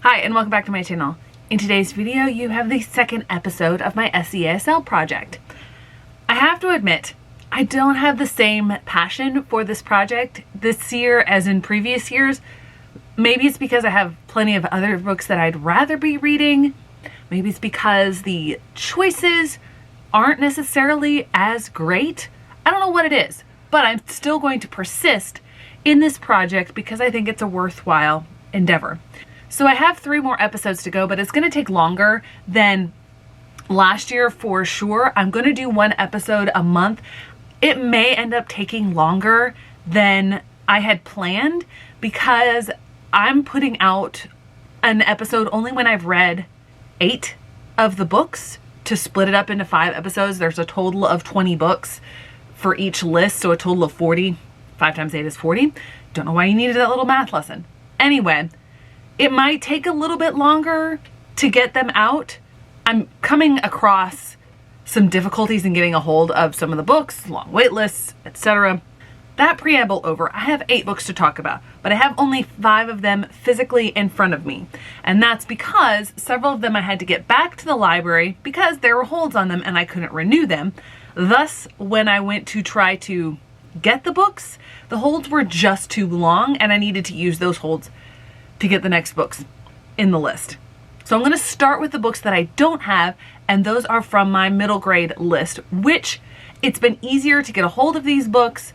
Hi and welcome back to my channel. In today's video you have the second episode of my SCASL project. I have to admit, I don't have the same passion for this project this year as in previous years. Maybe it's because I have plenty of other books that I'd rather be reading. Maybe it's because the choices aren't necessarily as great. I don't know what it is, but I'm still going to persist in this project because I think it's a worthwhile endeavor. So I have 3 more episodes to go, but it's going to take longer than last year for sure. I'm going to do 1 episode a month. It may end up taking longer than I had planned because I'm putting out an episode only when I've read 8 of the books to split it up into 5 episodes. There's a total of 20 books for each list, so a total of 40. 5 times 8 is 40. Don't know why you needed that little math lesson. Anyway, it might take a little bit longer to get them out. I'm coming across some difficulties in getting a hold of some of the books, long wait lists, etc. That preamble over, I have 8 books to talk about, but I have only 5 of them physically in front of me. And that's because several of them I had to get back to the library because there were holds on them and I couldn't renew them. Thus, when I went to try to get the books, the holds were just too long and I needed to use those holds to get the next books in the list. So I'm going to start with the books that I don't have, and those are from my middle grade list, which it's been easier to get a hold of these books.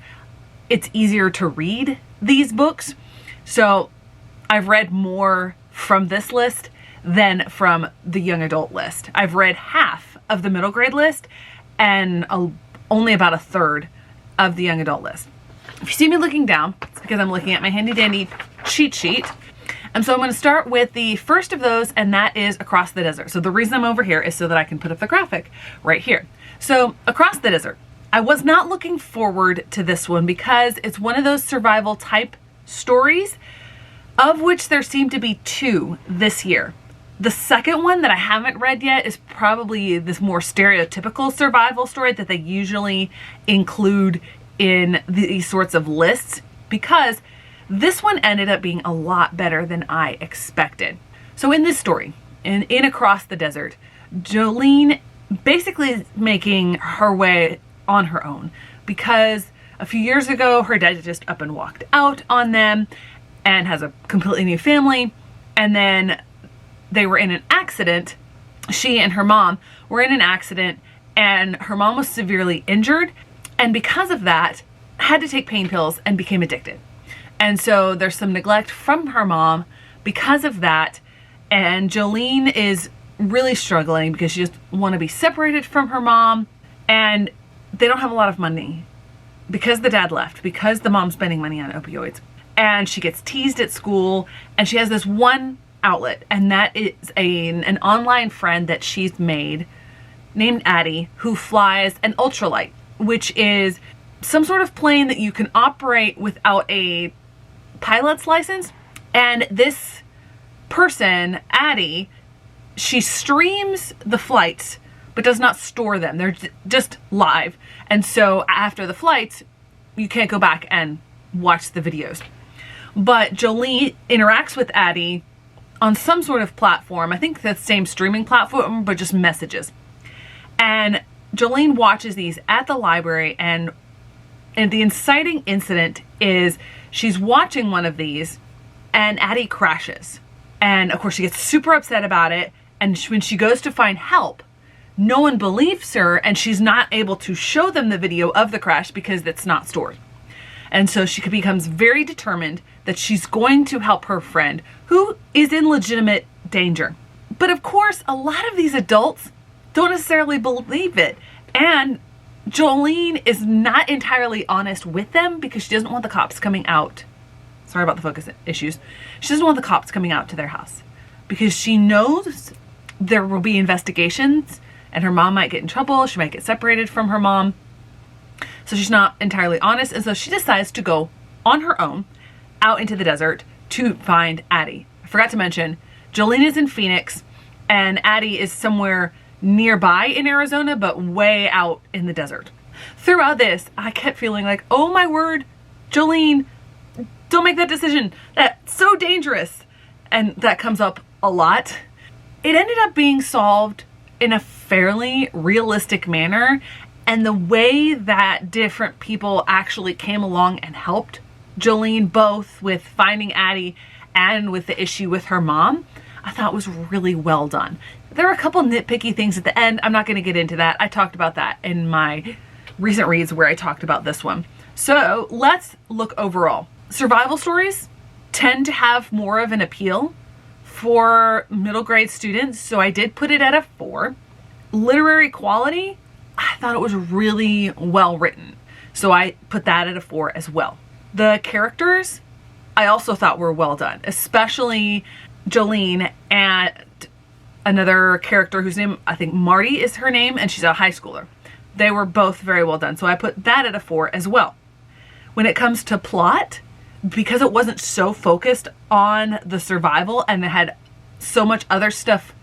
It's easier to read these books. So I've read more from this list than from the young adult list. I've read half of the middle grade list and only about a third of the young adult list. If you see me looking down, it's because I'm looking at my handy dandy cheat sheet. And so I'm going to start with the first of those, and that is Across the Desert. So the reason I'm over here is so that I can put up the graphic right here. So Across the Desert. I was not looking forward to this one because it's one of those survival type stories, of which there seem to be 2 this year. The second one that I haven't read yet is probably this more stereotypical survival story that they usually include in these sorts of lists, because this one ended up being a lot better than I expected. So in this story, in Across the Desert, Jolene basically is making her way on her own because a few years ago, her dad just up and walked out on them and has a completely new family. And then they were in an accident. She and her mom were in an accident and her mom was severely injured. And because of that, had to take pain pills and became addicted. And so there's some neglect from her mom because of that. And Jolene is really struggling because she just wants to be separated from her mom. And they don't have a lot of money because the dad left, because the mom's spending money on opioids. And she gets teased at school. And she has this one outlet. And that is an online friend that she's made named Addie, who flies an ultralight, which is some sort of plane that you can operate without a pilot's license. And this person, Addie, she streams the flights but does not store them. They're just live. And so after the flights, you can't go back and watch the videos. But Jolene interacts with Addie on some sort of platform. I think the same streaming platform, but just messages. And Jolene watches these at the library, and the inciting incident is she's watching one of these and Addie crashes. And of course she gets super upset about it. And when she goes to find help, no one believes her and she's not able to show them the video of the crash because it's not stored. And so she becomes very determined that she's going to help her friend who is in legitimate danger. But of course, a lot of these adults don't necessarily believe it. And Jolene is not entirely honest with them because she doesn't want the cops coming out. Sorry about the focus issues. She doesn't want the cops coming out to their house because she knows there will be investigations and her mom might get in trouble. She might get separated from her mom. So she's not entirely honest. And so she decides to go on her own out into the desert to find Addie. I forgot to mention, Jolene is in Phoenix and Addie is somewhere nearby in Arizona, but way out in the desert. Throughout this, I kept feeling like, oh my word, Jolene, don't make that decision. That's so dangerous. And that comes up a lot. It ended up being solved in a fairly realistic manner, and the way that different people actually came along and helped Jolene, both with finding Addie and with the issue with her mom, I thought was really well done. There were a couple nitpicky things at the end. I'm not going to get into that. I talked about that in my recent reads where I talked about this one. So let's look overall. Survival stories tend to have more of an appeal for middle grade students, so I did put it at a 4. Literary quality, I thought it was really well written, so I put that at a 4 as well. The characters, I also thought were well done, especially Jolene and another character whose name, I think Marty is her name, and she's a high schooler. They were both very well done, so I put that at a 4 as well. When it comes to plot, because it wasn't so focused on the survival and it had so much other stuff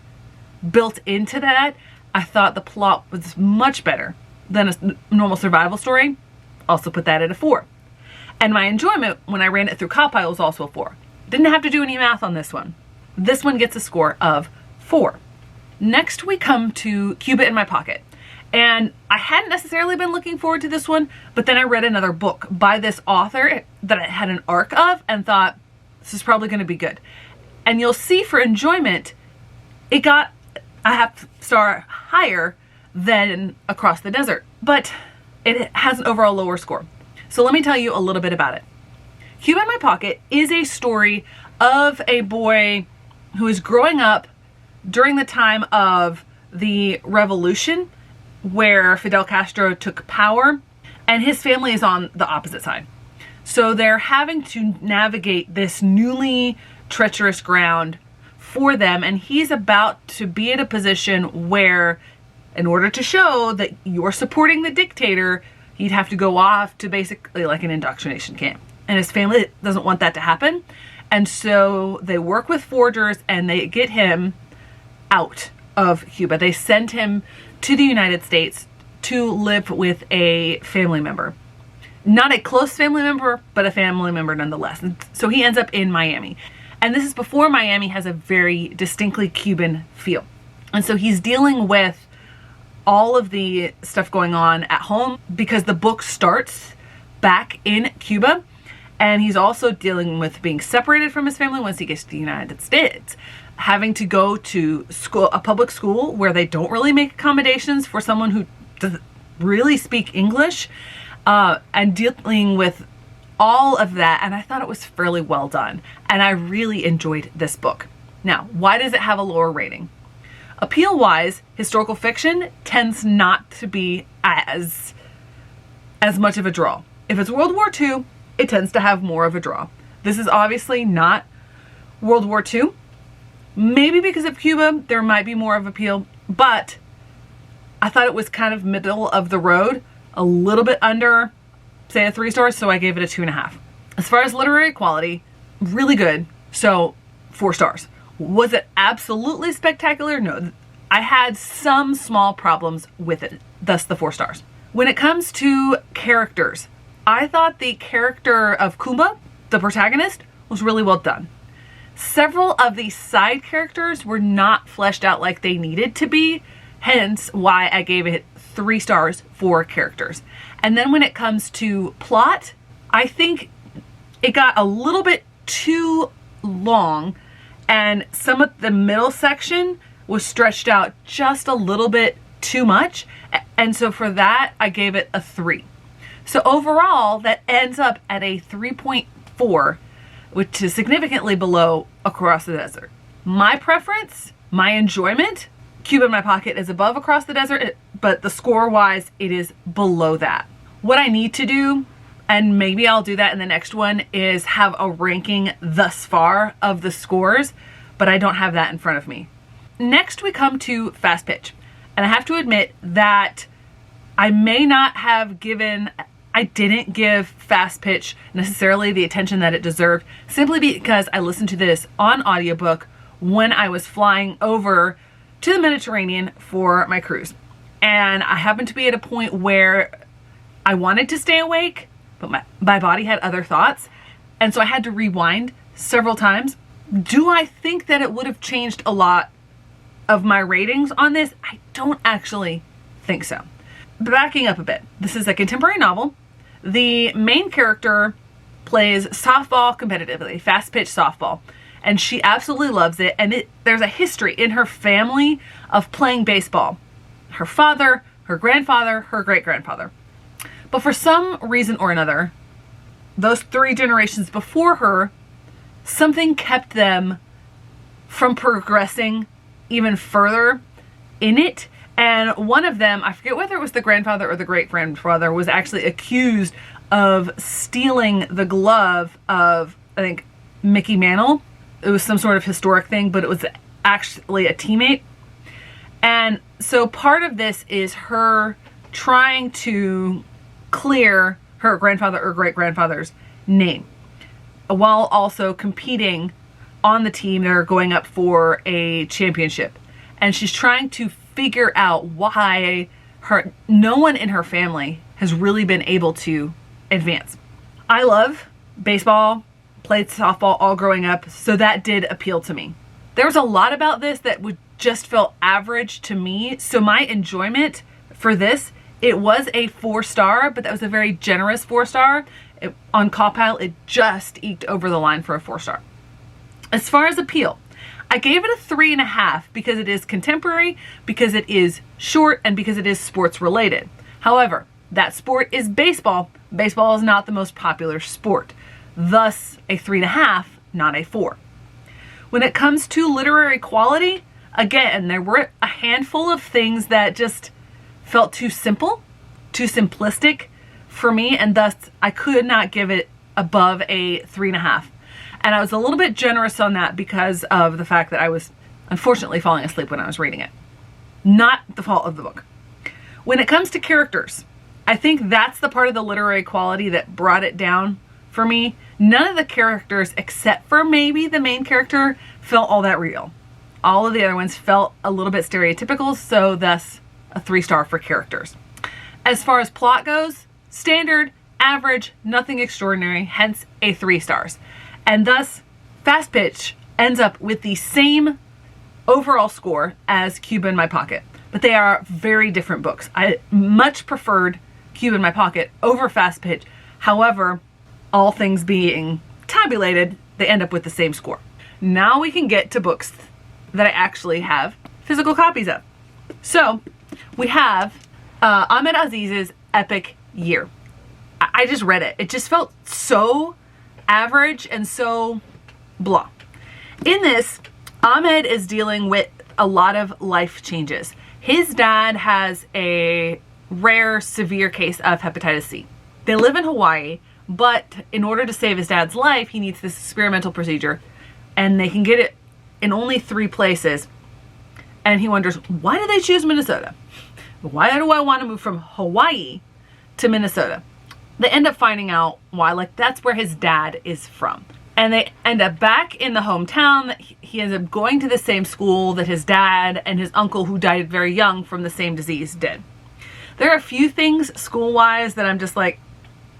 built into that, I thought the plot was much better than a normal survival story. Also put that at a 4. And my enjoyment when I ran it through Compile was also a 4. Didn't have to do any math on this one. This one gets a score of 4. Next we come to Cuba in My Pocket. And I hadn't necessarily been looking forward to this one, but then I read another book by this author that I had an arc of and thought, this is probably going to be good. And you'll see for enjoyment, it got a half star higher than Across the Desert, but it has an overall lower score. So let me tell you a little bit about it. Cuba in My Pocket is a story of a boy who is growing up during the time of the revolution, where Fidel Castro took power, and his family is on the opposite side. So they're having to navigate this newly treacherous ground for them, and he's about to be at a position where, in order to show that you're supporting the dictator, he'd have to go off to basically like an indoctrination camp. And his family doesn't want that to happen, and so they work with forgers and they get him out of Cuba. They send him to the United States to live with a family member. Not a close family member, but a family member nonetheless. And so he ends up in Miami. And this is before Miami has a very distinctly Cuban feel. And so he's dealing with all of the stuff going on at home because the book starts back in Cuba. And he's also dealing with being separated from his family once he gets to the United States. Having to go to school, a public school where they don't really make accommodations for someone who doesn't really speak English, and dealing with all of that. And I thought it was fairly well done, and I really enjoyed this book. Now, why does it have a lower rating? Appeal wise, historical fiction tends not to be as much of a draw. If it's World War II, it tends to have more of a draw. This is obviously not World War II. Maybe because of Cuba, there might be more of appeal, but I thought it was kind of middle of the road, a little bit under, say, a 3 stars, so I gave it a 2.5. As far as literary quality, really good, so 4 stars. Was it absolutely spectacular? No. I had some small problems with it, thus the 4 stars. When it comes to characters, I thought the character of Kumba, the protagonist, was really well done. Several of the side characters were not fleshed out like they needed to be, hence why I gave it 3 stars for characters. And then when it comes to plot, I think it got a little bit too long, and some of the middle section was stretched out just a little bit too much, and so for that I gave it a 3. So overall that ends up at a 3.4, which is significantly below Across the Desert. My preference, my enjoyment, Cuba in My Pocket is above Across the Desert, but the score-wise, it is below that. What I need to do, and maybe I'll do that in the next one, is have a ranking thus far of the scores, but I don't have that in front of me. Next, we come to Fast Pitch. And I have to admit that I may not have given... I didn't give Fast Pitch necessarily the attention that it deserved, simply because I listened to this on audiobook when I was flying over to the Mediterranean for my cruise. And I happened to be at a point where I wanted to stay awake, but my body had other thoughts. And so I had to rewind several times. Do I think that it would have changed a lot of my ratings on this? I don't actually think so. Backing up a bit, this is a contemporary novel. The main character plays softball competitively, fast pitch softball, and she absolutely loves it. And there's a history in her family of playing baseball. Her father, her grandfather, her great-grandfather. But for some reason or another, those 3 generations before her, something kept them from progressing even further in it. And one of them, I forget whether it was the grandfather or the great-grandfather, was actually accused of stealing the glove of, I think, Mickey Mantle. It was some sort of historic thing, but it was actually a teammate. And so part of this is her trying to clear her grandfather or great-grandfather's name, while also competing on the team that are going up for a championship. And she's trying to figure out why no one in her family has really been able to advance. I love baseball, played softball all growing up, so that did appeal to me. There was a lot about this that would just felt average to me, so my enjoyment for this, it was a 4-star, but that was a very generous 4-star. On Cawpile, it just eked over the line for a 4-star. As far as appeal, I gave it a 3.5 because it is contemporary, because it is short, and because it is sports related. However, that sport is baseball. Baseball is not the most popular sport. Thus, a 3.5, not a 4. When it comes to literary quality, again, there were a handful of things that just felt too simple, too simplistic for me, and thus I could not give it above a 3.5. And I was a little bit generous on that because of the fact that I was unfortunately falling asleep when I was reading it. Not the fault of the book. When it comes to characters, I think that's the part of the literary quality that brought it down for me. None of the characters, except for maybe the main character, felt all that real. All of the other ones felt a little bit stereotypical, so thus a 3-star for characters. As far as plot goes, standard, average, nothing extraordinary, hence a 3 stars. And thus, Fast Pitch ends up with the same overall score as Cube in My Pocket. But they are very different books. I much preferred Cube in My Pocket over Fast Pitch. However, all things being tabulated, they end up with the same score. Now we can get to books that I actually have physical copies of. So, we have Ahmed Aziz's Epic Year. I just read it. It just felt so average and so blah. In this, Ahmed is dealing with a lot of life changes. His dad has a rare, severe case of hepatitis C. They live in Hawaii, but in order to save his dad's life, he needs this experimental procedure, and they can get it in only 3 places. And he wonders, why did they choose Minnesota? Why do I want to move from Hawaii to Minnesota? They end up finding out why, like that's where his dad is from. And they end up back in the hometown. He ends up going to the same school that his dad and his uncle, who died very young from the same disease, did. There are a few things school-wise that I'm just like,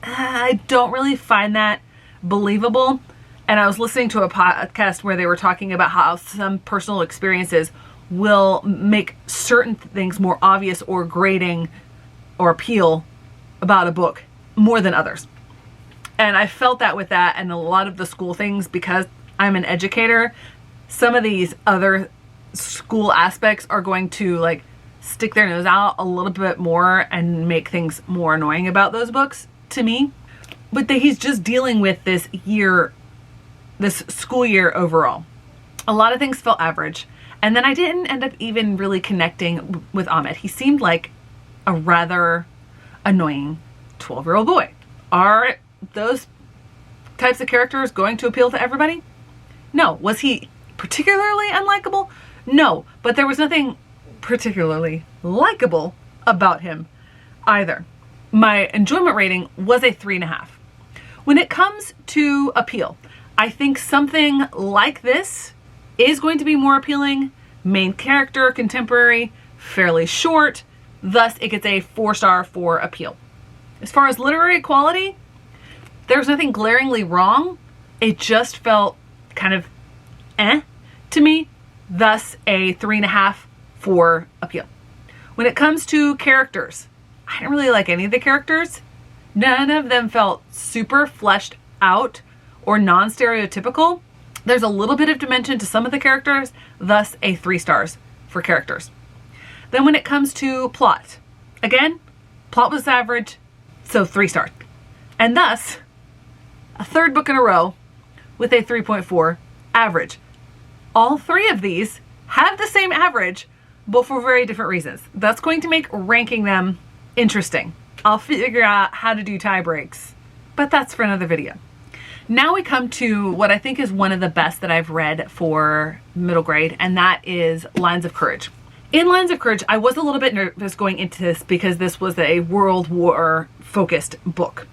I don't really find that believable. And I was listening to a podcast where they were talking about how some personal experiences will make certain things more obvious or grating or appeal about a book more than others. And I felt that with that and a lot of the school things, because I'm an educator, some of these other school aspects are going to like stick their nose out a little bit more and make things more annoying about those books to me. But he's just dealing with this school year overall. A lot of things felt average. And then I didn't end up even really connecting with Ahmed. He seemed like a rather annoying 12-year-old boy. Are those types of characters going to appeal to everybody? No. Was he particularly unlikable? No. But there was nothing particularly likable about him either. My enjoyment rating was a 3.5. When it comes to appeal, I think something like this is going to be more appealing. Main character, contemporary, fairly short. Thus, it gets a 4-star for appeal. As far as literary quality, there's nothing glaringly wrong. It just felt kind of to me, thus a 3.5 for appeal. When it comes to characters, I didn't really like any of the characters. None of them felt super fleshed out or non-stereotypical. There's a little bit of dimension to some of the characters, thus a 3 stars for characters. Then when it comes to plot, again, plot was average, so 3 stars. And thus, a third book in a row with a 3.4 average. All 3 of these have the same average, but for very different reasons. That's going to make ranking them interesting. I'll figure out how to do tie breaks, but that's for another video. Now we come to what I think is one of the best that I've read for middle grade, and that is Lines of Courage. In Lines of Courage, I was a little bit nervous going into this because this was a World War focused book.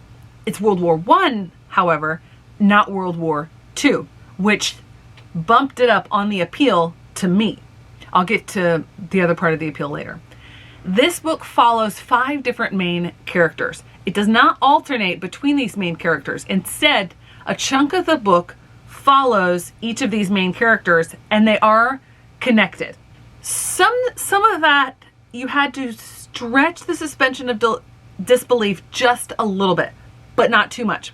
It's World War I, however, not World War II, which bumped it up on the appeal to me. I'll get to the other part of the appeal later. This book follows 5 different main characters. It does not alternate between these main characters. Instead, a chunk of the book follows each of these main characters, and they are connected. Some of that, you had to stretch the suspension of disbelief just a little bit, but not too much.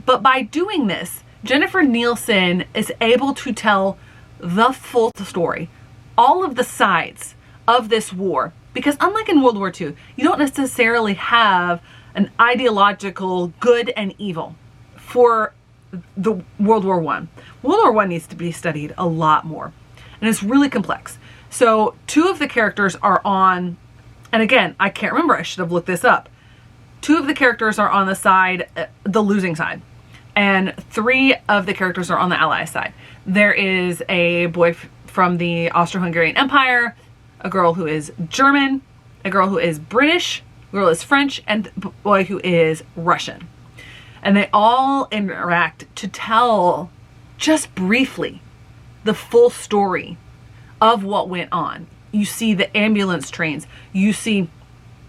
But by doing this, Jennifer Nielsen is able to tell the full story, all of the sides of this war. Because unlike in World War II, you don't necessarily have an ideological good and evil for the World War I. World War I needs to be studied a lot more, and it's really complex. So 2 of the characters are on, and again, I can't remember, I should have looked this up. 2 of the characters are on the side, the losing side, and 3 of the characters are on the Allied side. There is a boy from the Austro-Hungarian Empire, a girl who is German, a girl who is British, a girl who is French, and a boy who is Russian. And they all interact to tell, just briefly, the full story of what went on. You see the ambulance trains, you see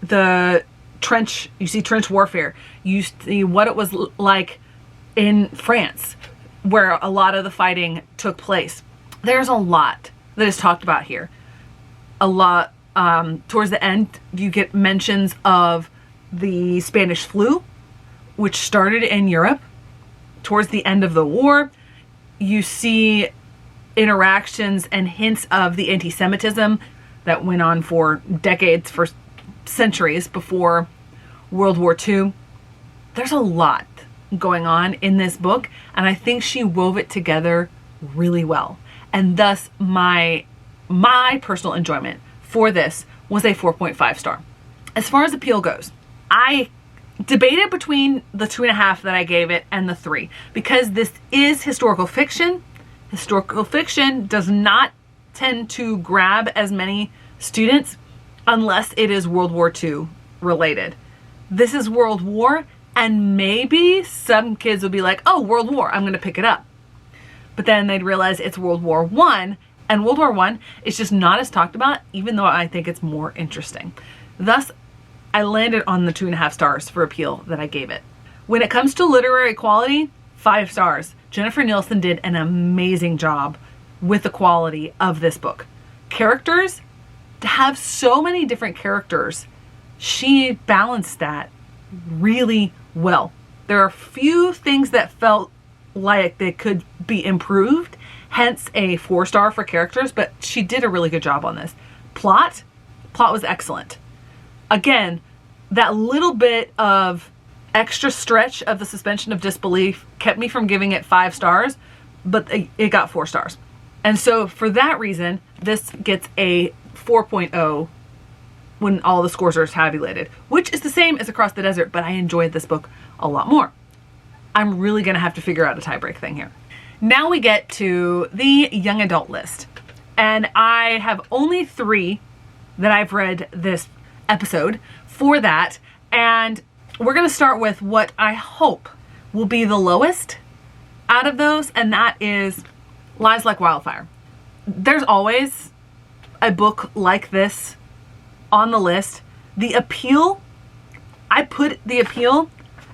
the trench warfare, you see what it was like in France, where a lot of the fighting took place. There's a lot that is talked about here. A lot, towards the end, you get mentions of the Spanish flu, which started in Europe. Towards the end of the war, you see interactions and hints of the anti-Semitism that went on for decades, for centuries before World War II. There's a lot going on in this book, and I think she wove it together really well. And thus, my personal enjoyment for this was a 4.5 star. As far as appeal goes, I debated between the 2.5 that I gave it and the 3, because this is historical fiction. Historical fiction does not tend to grab as many students unless it is World War II related. This is World War, and maybe some kids will be like, oh, World War, I'm going to pick it up. But then they'd realize it's World War I, and World War I is just not as talked about, even though I think it's more interesting. Thus, I landed on the 2.5 stars for appeal that I gave it. When it comes to literary quality, 5 stars. Jennifer Nielsen did an amazing job with the quality of this book. Characters, to have so many different characters, she balanced that really well. There are a few things that felt like they could be improved, hence a 4 star for characters, but she did a really good job on this. Plot was excellent. Again, that little bit of extra stretch of the suspension of disbelief kept me from giving it 5 stars, but it got 4 stars. And so for that reason, this gets a 4.0 when all the scores are tabulated, which is the same as Across the Desert, but I enjoyed this book a lot more. I'm really gonna have to figure out a tiebreak thing here. Now we get to the young adult list. And I have only 3 that I've read this episode for that. And we're gonna start with what I hope will be the lowest out of those, and that is Lies Like Wildfire. There's always a book like this on the list. The appeal, I put the appeal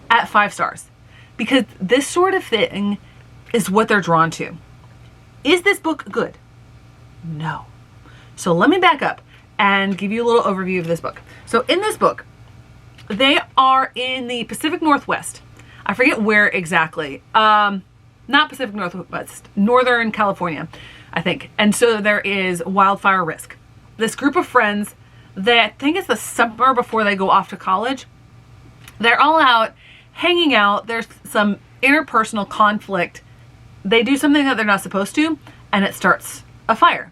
at 5 stars because this sort of thing is what they're drawn to. Is this book good? No. So let me back up and give you a little overview of this book. So in this book, they are in the Pacific Northwest. I forget where exactly. Not Pacific Northwest, Northern California, I think. And so there is wildfire risk. This group of friends that I think it's the summer before they go off to college, they're all out hanging out. There's some interpersonal conflict. They do something that they're not supposed to, and it starts a fire.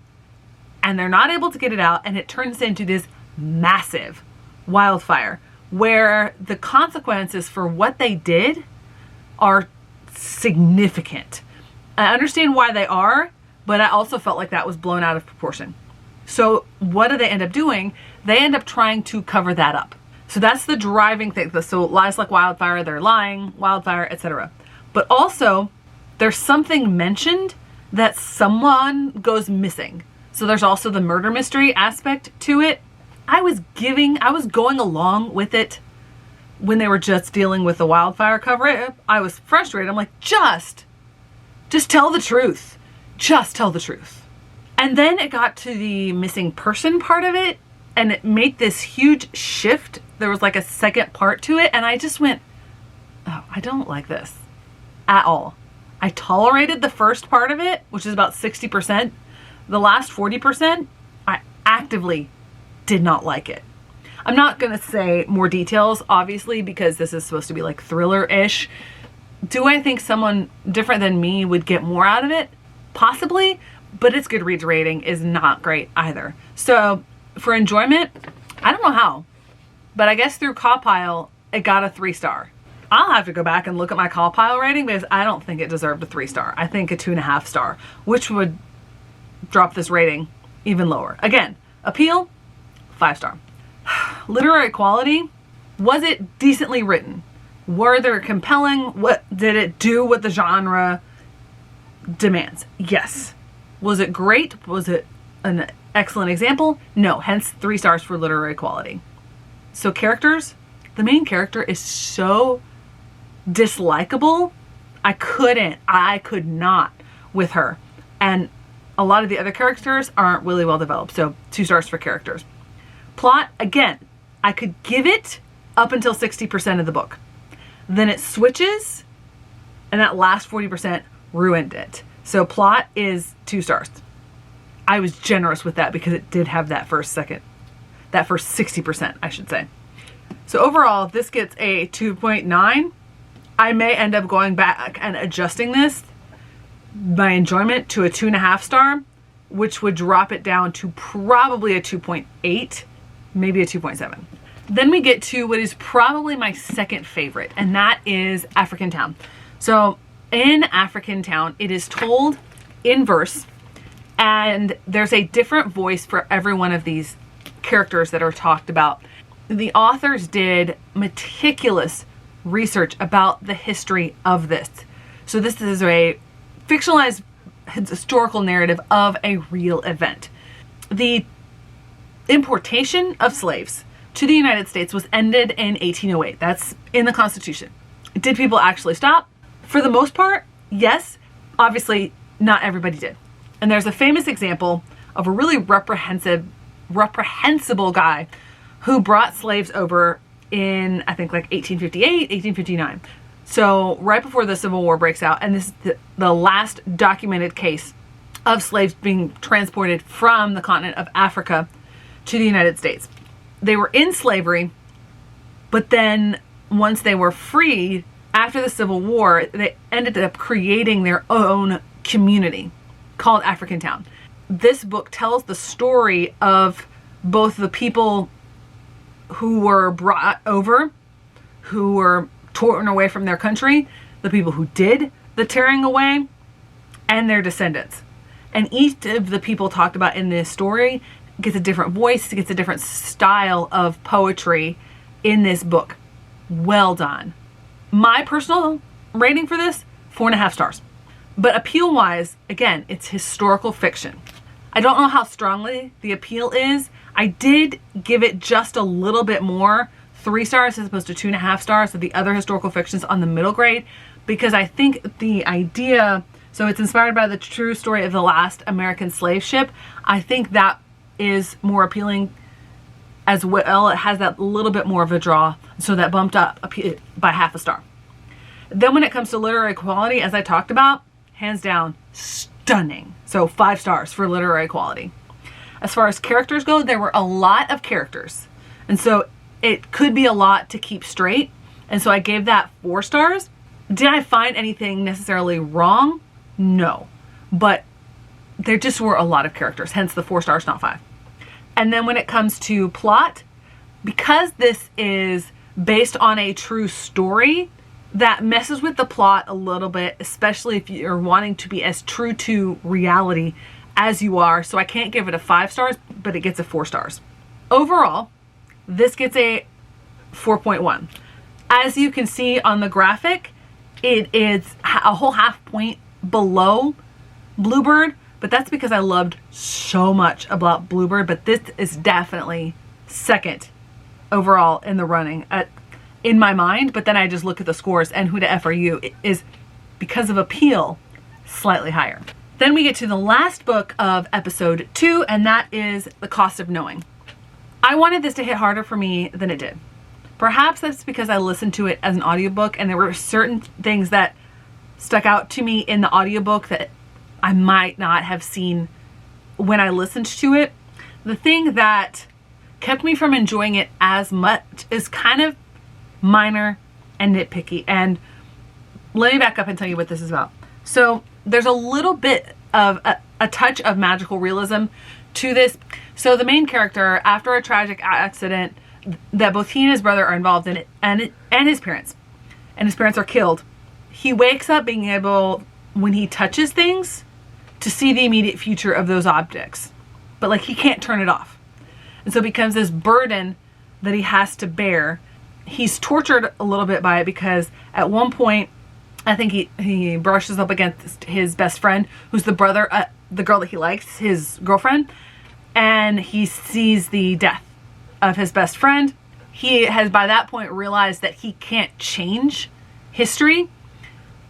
And they're not able to get it out, and it turns into this massive wildfire where the consequences for what they did are significant. I understand why they are, but I also felt like that was blown out of proportion. So what do they end up doing? They end up trying to cover that up. So that's the driving thing. So lies like wildfire, they're lying, wildfire, etc. But also there's something mentioned that someone goes missing. So there's also the murder mystery aspect to it. I was going along with it when they were just dealing with the wildfire cover. I was frustrated. I'm like, just tell the truth. Just tell the truth. And then it got to the missing person part of it, and it made this huge shift. There was like a second part to it, and I just went, oh, I don't like this at all. I tolerated the first part of it, which is about 60%. The last 40%, I actively did not like it. I'm not going to say more details, obviously, because this is supposed to be like thriller-ish. Do I think someone different than me would get more out of it? Possibly, but its Goodreads rating is not great either. So for enjoyment, I don't know how, but I guess through Cawpile, it got a 3-star. I'll have to go back and look at my Cawpile rating because I don't think it deserved a 3-star. I think a 2.5 star, which would drop this rating even lower. Again, appeal, 5-star. Literary quality, was it decently written? Were they compelling? What did it do what the genre demands? Yes. Was it great? Was it an excellent example? No, hence 3 stars for literary quality. So characters, the main character is so dislikable. I could not with her. And a lot of the other characters aren't really well developed. So 2 stars for characters. Plot, again, I could give it up until 60% of the book. Then it switches, and that last 40% ruined it. So plot is 2 stars. I was generous with that because it did have that first 60%, I should say. So overall, this gets a 2.9. I may end up going back and adjusting this, my enjoyment, to a 2.5 star, which would drop it down to probably a 2.8, maybe a 2.7. Then we get to what is probably my second favorite, and that is African Town. So in African Town, it is told in verse, and there's a different voice for every one of these characters that are talked about. The authors did meticulous research about the history of this. So this is a fictionalized historical narrative of a real event. The importation of slaves to the United States was ended in 1808. That's in the Constitution. Did people actually stop? For the most part, yes. Obviously, not everybody did. And there's a famous example of a really reprehensible guy who brought slaves over in, I think, like 1858, 1859. So right before the Civil War breaks out, and this is the last documented case of slaves being transported from the continent of Africa to the United States. They were in slavery, but then once they were freed after the Civil War, they ended up creating their own community called African Town. This book tells the story of both the people who were brought over, who were torn away from their country, the people who did the tearing away, and their descendants. And each of the people talked about in this story gets a different voice, gets a different style of poetry in this book. Well done. My personal rating for this, 4.5 stars. But appeal-wise, again, it's historical fiction. I don't know how strongly the appeal is. I did give it just a little bit more, 3 stars as opposed to 2.5 stars of the other historical fictions on the middle grade, because I think the idea So it's inspired by the true story of the last American slave ship. I think that is more appealing as well. It has that little bit more of a draw, so that bumped up by half a star. Then when it comes to literary quality, as I talked about, hands down, stunning. So 5 stars for literary quality. As far as characters go, there were a lot of characters. And so it could be a lot to keep straight. And so I gave that 4 stars. Did I find anything necessarily wrong? No. But there just were a lot of characters, hence the 4 stars, not 5. And then when it comes to plot, because this is based on a true story, that messes with the plot a little bit, especially if you're wanting to be as true to reality as you are. So I can't give it a 5 stars, but it gets a 4 stars. Overall, this gets a 4.1. As you can see on the graphic, it is a whole half point below Bluebird, but that's because I loved so much about Bluebird. But this is definitely second overall in the running in my mind. But then I just look at the scores, and Who the F Are You is, because of appeal, slightly higher. Then we get to the last book of episode 2, and that is The Cost of Knowing. I wanted this to hit harder for me than it did. Perhaps that's because I listened to it as an audiobook, and there were certain things that stuck out to me in the audiobook that I might not have seen when I listened to it. The thing that kept me from enjoying it as much is kind of minor and nitpicky. And let me back up and tell you what this is about. So there's a little bit of a touch of magical realism to this. So the main character, after a tragic accident that both he and his brother are involved in, and his parents are killed, he wakes up being able, when he touches things, to see the immediate future of those objects. But like, he can't turn it off. And so it becomes this burden that he has to bear. He's tortured a little bit by it, because at one point, I think he brushes up against his best friend, who's the brother, the girl that he likes, his girlfriend, and he sees the death of his best friend. He has by that point realized that he can't change history,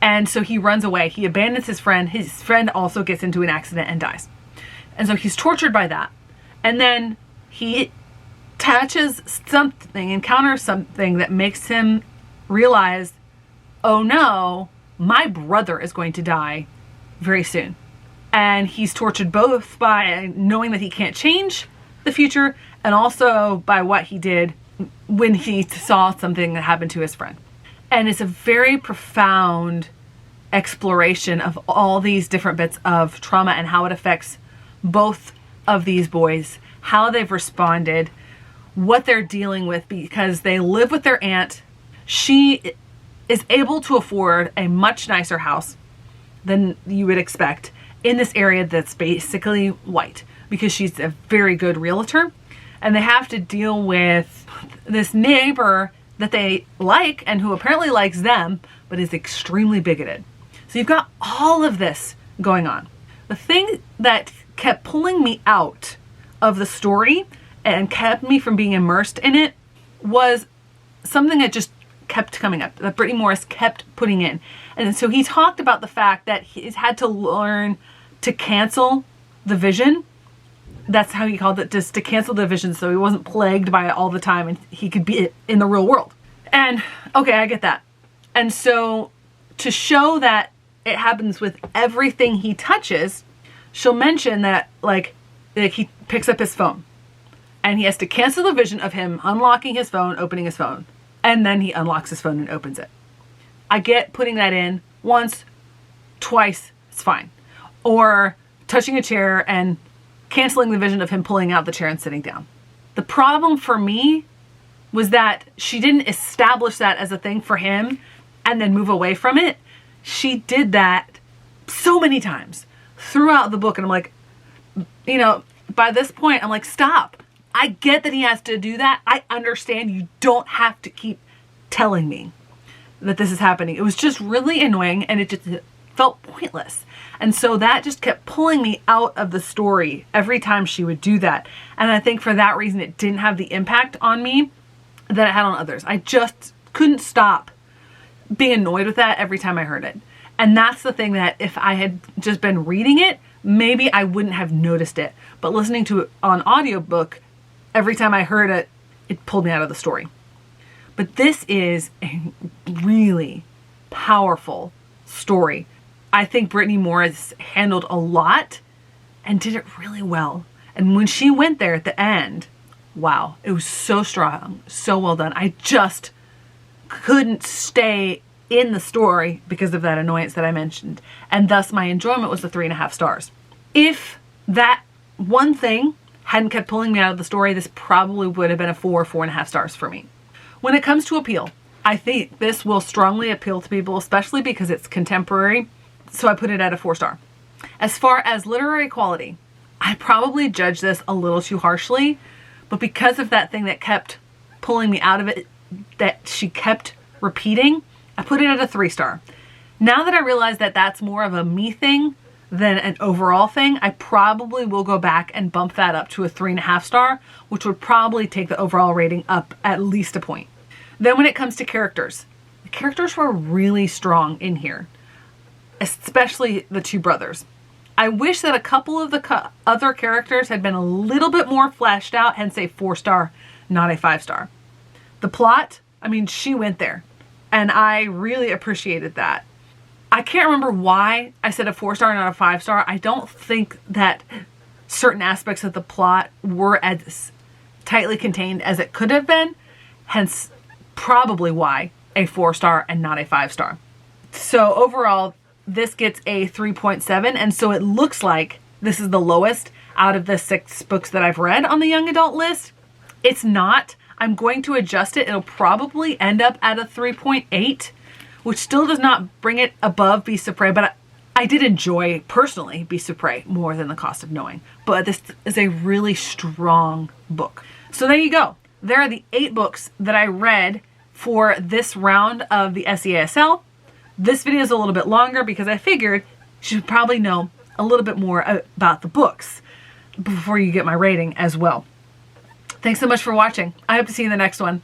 and so he runs away. He abandons his friend. His friend also gets into an accident and dies. And so he's tortured by that. And then he touches something, encounters something that makes him realize, oh no, my brother is going to die very soon. And he's tortured both by knowing that he can't change the future, and also by what he did when he saw something that happened to his friend. And it's a very profound exploration of all these different bits of trauma and how it affects both of these boys, how they've responded, what they're dealing with, because they live with their aunt. She is able to afford a much nicer house than you would expect in this area that's basically white, because she's a very good realtor. And they have to deal with this neighbor that they like, and who apparently likes them, but is extremely bigoted. So you've got all of this going on. The thing that kept pulling me out of the story and kept me from being immersed in it was something that just kept coming up, that Brittany Morris kept putting in. And so he talked about the fact that he's had to learn to cancel the vision. That's how he called it, just to cancel the vision, so he wasn't plagued by it all the time and he could be in the real world. And okay, I get that. And so to show that it happens with everything he touches, she'll mention that like he picks up his phone and he has to cancel the vision of him unlocking his phone, opening his phone, and then he unlocks his phone and opens it. I get putting that in once, twice, it's fine. Or touching a chair and canceling the vision of him pulling out the chair and sitting down. The problem for me was that she didn't establish that as a thing for him and then move away from it. She did that so many times throughout the book. And I'm like, you know, by this point, I'm like, stop. I get that he has to do that. I understand. You don't have to keep telling me that this is happening. It was just really annoying, and it just felt pointless. And so that just kept pulling me out of the story every time she would do that. And I think for that reason, it didn't have the impact on me that it had on others. I just couldn't stop being annoyed with that every time I heard it. And that's the thing that if I had just been reading it, maybe I wouldn't have noticed it. But listening to it on audiobook, every time I heard it, it pulled me out of the story. But this is a really powerful story. I think Brittany Morris handled a lot and did it really well. And when she went there at the end, wow, it was so strong, so well done. I just couldn't stay in the story because of that annoyance that I mentioned. And thus my enjoyment was the 3.5 stars. If that one thing hadn't kept pulling me out of the story, this probably would have been a 4.5 stars for me. When it comes to appeal, I think this will strongly appeal to people, especially because it's contemporary. So I put it at a 4 star. As far as literary quality, I probably judged this a little too harshly, but because of that thing that kept pulling me out of it, that she kept repeating, I put it at a 3 star. Now that I realize that that's more of a me thing than an overall thing, I probably will go back and bump that up to a 3.5 star, which would probably take the overall rating up at least a point. Then when it comes to characters, the characters were really strong in here, especially the 2 brothers. I wish that a couple of the other characters had been a little bit more fleshed out, hence a 4 star, not a 5 star. The plot, I mean, she went there, and I really appreciated that. I can't remember why I said a 4 star, not a 5 star. I don't think that certain aspects of the plot were as tightly contained as it could have been, hence probably why a 4 star and not a 5 star. So overall, this gets a 3.7, and so it looks like this is the lowest out of the 6 books that I've read on the young adult list. It's not. I'm going to adjust it. It'll probably end up at a 3.8, which still does not bring it above Beasts of Prey, but I did enjoy, personally, Beasts of Prey more than The Cost of Knowing. But this is a really strong book. So there you go. There are the 8 books that I read for this round of the SCASL. This video is a little bit longer because I figured you should probably know a little bit more about the books before you get my rating as well. Thanks so much for watching. I hope to see you in the next one.